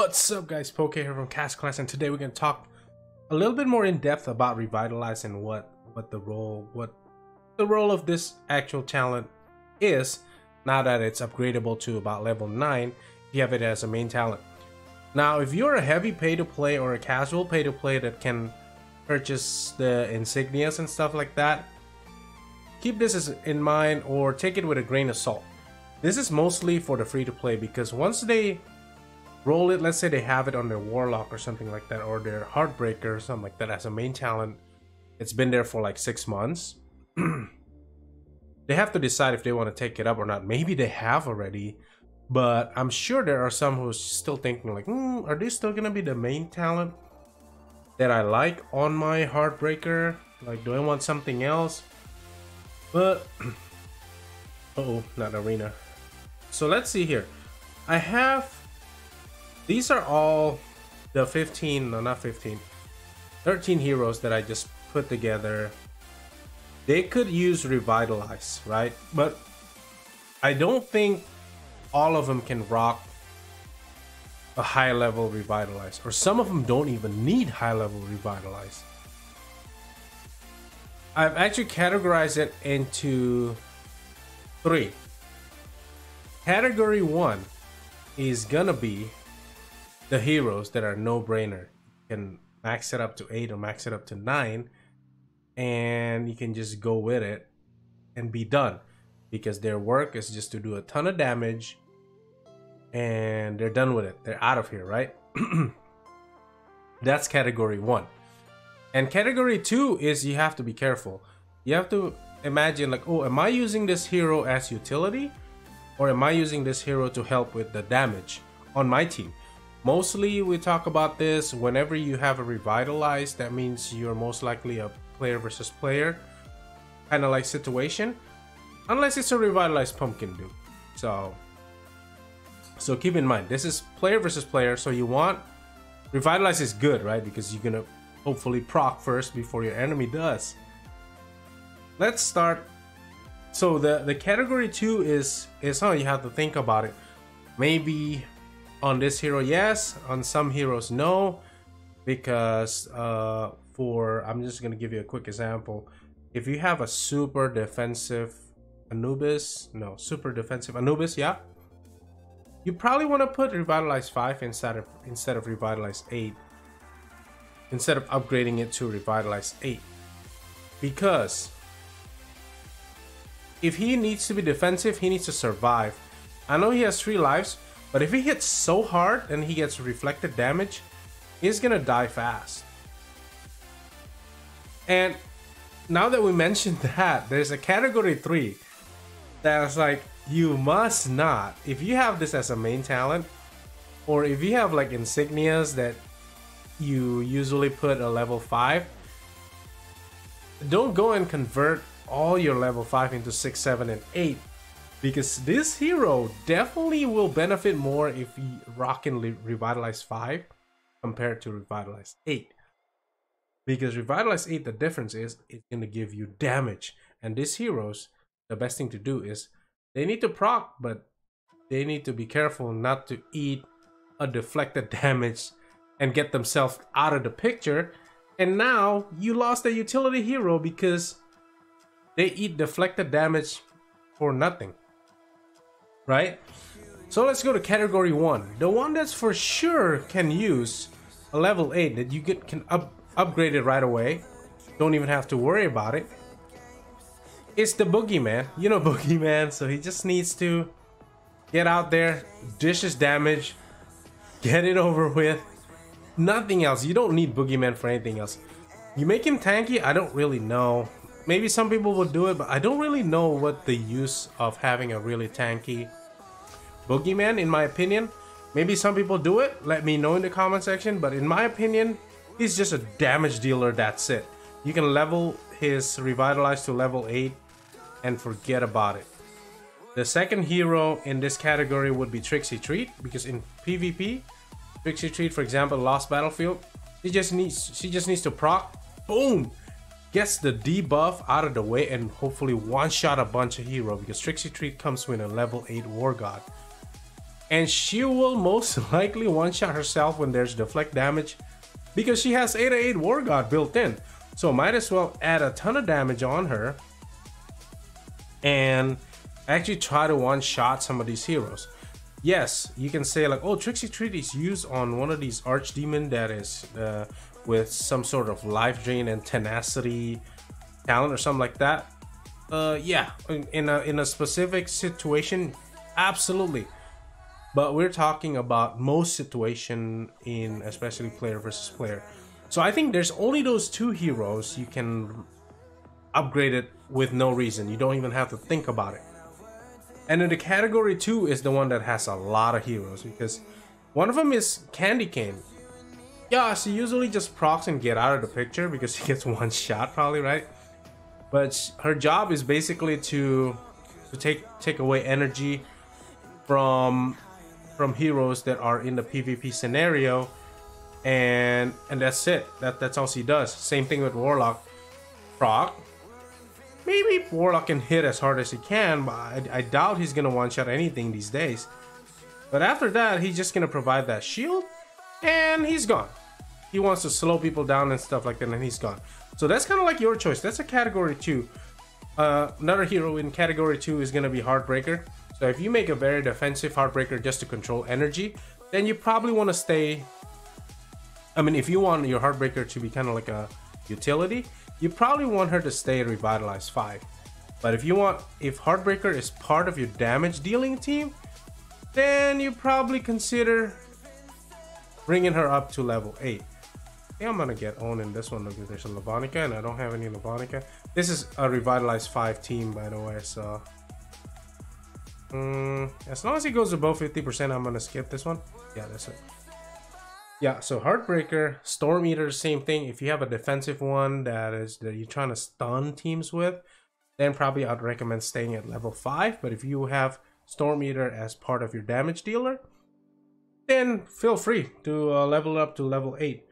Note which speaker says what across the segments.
Speaker 1: What's up guys, Poke here from Cast Class, and today we're going to talk a little bit more in depth about Revitalize and what the role of this actual talent is now that it's upgradable to about level 9 if you have it as a main talent. Now if you're a heavy pay to play or a casual pay to play that can purchase the insignias and stuff like that, keep this in mind or take it with a grain of salt. This is mostly for the free to play, because once they roll it, let's say they have it on their Warlock or something like that, or their Heartbreaker or something like that as a main talent, it's been there for like 6 months. They have to decide if they want to take it up or not. Maybe they have already, but I'm sure there are some who's still thinking like, are they still gonna be the main talent that I like on my Heartbreaker? Like, do I want something else? But uh-oh, not arena. So let's see here. I have, these are all the 13 heroes that I just put together. They could use Revitalize, right? But I don't think all of them can rock a high level Revitalize, or some of them don't even need high level Revitalize. I've actually categorized it into 3. Category 1 is gonna be the heroes that are no-brainer. You can max it up to 8 or max it up to 9, and you can just go with it and be done, because their work is just to do a ton of damage and they're done with it. They're out of here, right? That's category 1. And category 2 is you have to be careful. You have to imagine like, oh, am I using this hero as utility, or am I using this hero to help with the damage on my team? Mostly we talk about this whenever you have a Revitalize. That means you're most likely a player versus player kind of like situation, unless it's a Revitalized pumpkin dude. So keep in mind, this is player versus player. So you want, Revitalize is good, right? Because you're gonna hopefully proc first before your enemy does. Let's start. So the category 2 is how you have to think about it. Maybe on this hero yes, on some heroes no, because I'm just gonna give you a quick example. If you have a super defensive Anubis, yeah, you probably want to put Revitalize 5 instead of Revitalize 8, instead of upgrading it to Revitalize 8, because if he needs to be defensive, he needs to survive. I know he has 3 lives, but if he hits so hard and he gets reflected damage, he's gonna die fast. And now that we mentioned that, there's a category 3 that's like, you must not, if you have this as a main talent, or if you have like insignias that you usually put a level 5, don't go and convert all your level 5 into 6, 7, and 8, because this hero definitely will benefit more if you rock and Revitalize 5 compared to Revitalize 8. Because Revitalize 8, the difference is it's going to give you damage, and these heroes, the best thing to do is they need to proc, but they need to be careful not to eat a deflected damage and get themselves out of the picture. And now you lost a utility hero because they eat deflected damage for nothing, right? So let's go to category 1. The one that's for sure can use a level 8 that you can upgrade it right away. Don't even have to worry about it. It's the Boogeyman. You know Boogeyman, so he just needs to get out there, dish his damage, get it over with. Nothing else. You don't need Boogeyman for anything else. You make him tanky, I don't really know. Maybe some people will do it, but I don't really know what the use of having a really tanky Boogeyman, in my opinion. Maybe some people do it, let me know in the comment section, but in my opinion, he's just a damage dealer, that's it. You can level his Revitalize to level 8 and forget about it. The second hero in this category would be Trixie Treat, because in PvP, Trixie Treat, for example, Lost Battlefield, she just needs to proc, boom, gets the debuff out of the way, and hopefully one-shot a bunch of hero, because Trixie Treat comes with a level 8 War God. And she will most likely one-shot herself when there's deflect damage, because she has 8/8 War God built in. So might as well add a ton of damage on her and actually try to one-shot some of these heroes. Yes, you can say like, oh, Trixie Treat is used on one of these archdemon that is with some sort of life drain and tenacity talent or something like that. Yeah, in a specific situation, absolutely. But we're talking about most situation in especially player versus player. So I think there's only those two heroes you can upgrade it with no reason. You don't even have to think about it. And then the category 2 is the one that has a lot of heroes, because one of them is Candy Cane. Yeah, she usually just procs and get out of the picture because she gets one shot probably, right? But her job is basically to take away energy from heroes that are in the PvP scenario, and that's it. That's all she does. Same thing with Warlock. Proc. Maybe Warlock can hit as hard as he can, but I doubt he's gonna one-shot anything these days. But after that, he's just gonna provide that shield, and he's gone. He wants to slow people down and stuff like that, and he's gone. So that's kind of like your choice. That's a category 2. Another hero in category 2 is gonna be Heartbreaker. So if you make a very defensive Heartbreaker just to control energy, then you probably want to stay. I mean, if you want your Heartbreaker to be kind of like a utility, you probably want her to stay at Revitalize 5. But if Heartbreaker is part of your damage dealing team, then you probably consider bringing her up to level 8. I think I'm gonna get on in this one because there's a Lavonica and I don't have any Lavonica. This is a Revitalize 5 team, by the way, so as long as it goes above 50%, I'm gonna skip this one. Yeah, that's it. Yeah, so Heartbreaker, Storm Eater, same thing. If you have a defensive one that you're trying to stun teams with, then probably I'd recommend staying at level 5. But if you have Storm Eater as part of your damage dealer, then feel free to level up to level 8.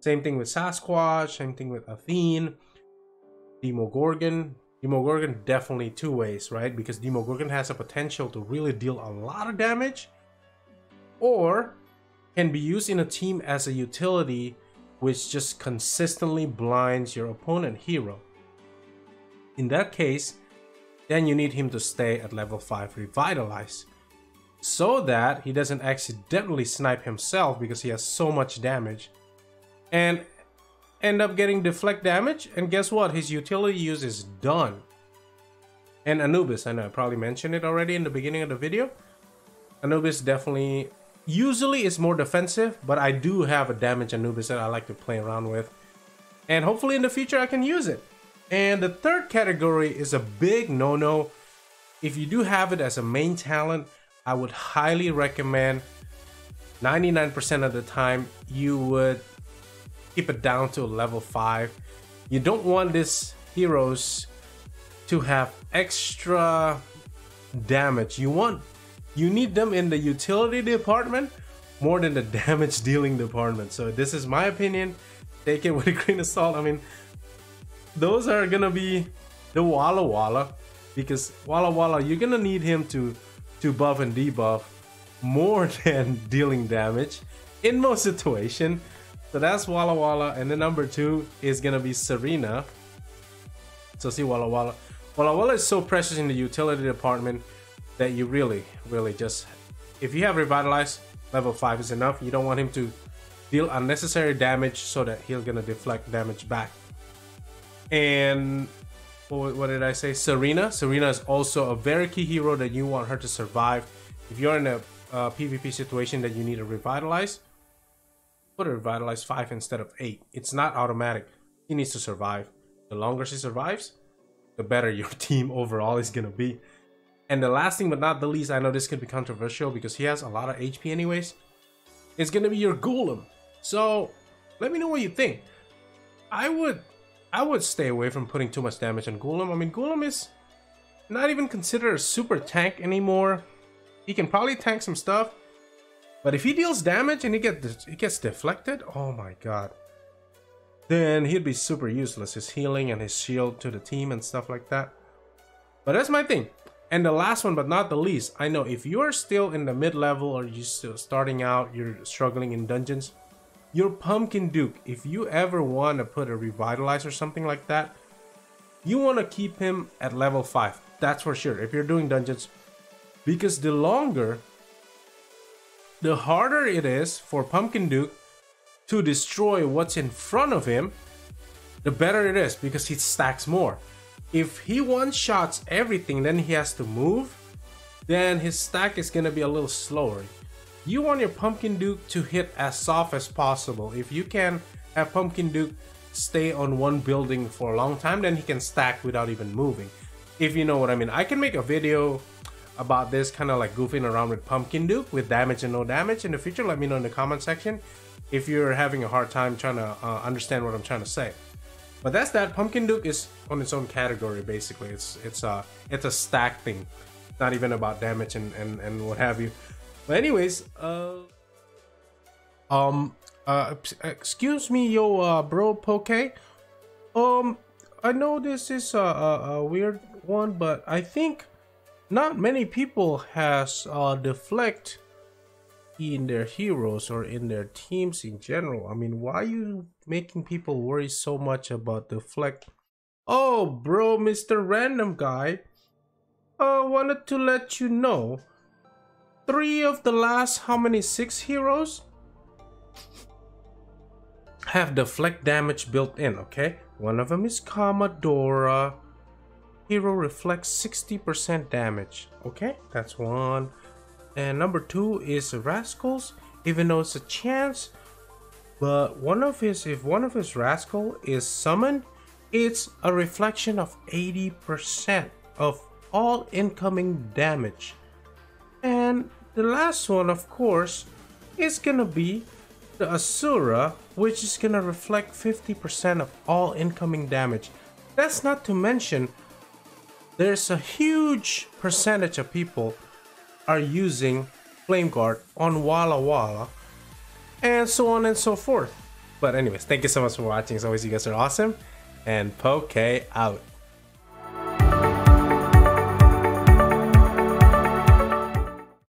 Speaker 1: Same thing with Sasquatch, same thing with Athene, Demogorgon. Demogorgon definitely two ways, right? Because Demogorgon has a potential to really deal a lot of damage, or can be used in a team as a utility which just consistently blinds your opponent hero. In that case, then you need him to stay at level 5 Revitalize, so that he doesn't accidentally snipe himself because he has so much damage and end up getting deflect damage, and guess what? His utility use is done. And Anubis, I know I probably mentioned it already in the beginning of the video. Anubis definitely usually is more defensive, but I do have a damage Anubis that I like to play around with, and hopefully in the future I can use it. And the third category is a big no-no. If you do have it as a main talent, I would highly recommend 99% of the time you would keep it down to level 5. You don't want these heroes to have extra damage. You need them in the utility department more than the damage dealing department. So this is my opinion. Take it with a grain of salt. I mean, those are gonna be the Walla Walla, because Walla Walla, you're gonna need him to buff and debuff more than dealing damage in most situations. So that's Walla Walla, and then number 2 is gonna be Serena. So see, Walla Walla. Walla Walla is so precious in the utility department that you really just, if you have Revitalize, level 5 is enough. You don't want him to deal unnecessary damage so that he's gonna deflect damage back. And what did I say? Serena. Serena is also a very key hero that you want her to survive. If you're in a PvP situation that you need to Revitalize, put a Revitalize 5 instead of 8. It's not automatic. He needs to survive. The longer she survives, the better your team overall is gonna be. And the last thing but not the least, I know this could be controversial because he has a lot of HP anyways, is gonna be your Golem. So let me know what you think. I would stay away from putting too much damage on Golem. I mean, Golem is not even considered a super tank anymore. He can probably tank some stuff, but if he deals damage and he gets deflected, oh my god, then he'd be super useless. His healing and his shield to the team and stuff like that. But that's my thing. And the last one, but not the least, I know if you're still in the mid-level or you're still starting out, you're struggling in dungeons, your Pumpkin Duke, if you ever want to put a Revitalize or something like that, you want to keep him at level 5. That's for sure, if you're doing dungeons. Because the harder it is for Pumpkin Duke to destroy what's in front of him, the better it is, because he stacks more. If he one-shots everything, then he has to move, then his stack is gonna be a little slower. You want your Pumpkin Duke to hit as soft as possible. If you can have Pumpkin Duke stay on one building for a long time, then he can stack without even moving. If you know what I mean. I can make a video about this, kind of like goofing around with Pumpkin Duke with damage and no damage in the future. Let me know in the comment section if you're having a hard time trying to understand what I'm trying to say. But that's that. Pumpkin Duke is on its own category, basically. It's a stack thing, not even about damage and what have you. But anyways, excuse me, yo, bro, Poke. I know this is a weird one, but I think not many people has deflect in their heroes or in their teams in general. I mean, why are you making people worry so much about deflect? Oh, bro, Mr. Random Guy, wanted to let you know 3 of the last, how many, 6 heroes have deflect damage built in, okay? One of them is Commodora. Hero reflects 60% damage, okay? That's one. And number 2 is Rascals, even though it's a chance, but if one of his Rascal is summoned, it's a reflection of 80% of all incoming damage. And the last one, of course, is gonna be the Asura, which is gonna reflect 50% of all incoming damage. That's not to mention, there's a huge percentage of people are using Flame Guard on Walla Walla, and so on and so forth. But anyways, thank you so much for watching. As always, you guys are awesome, and Poke out.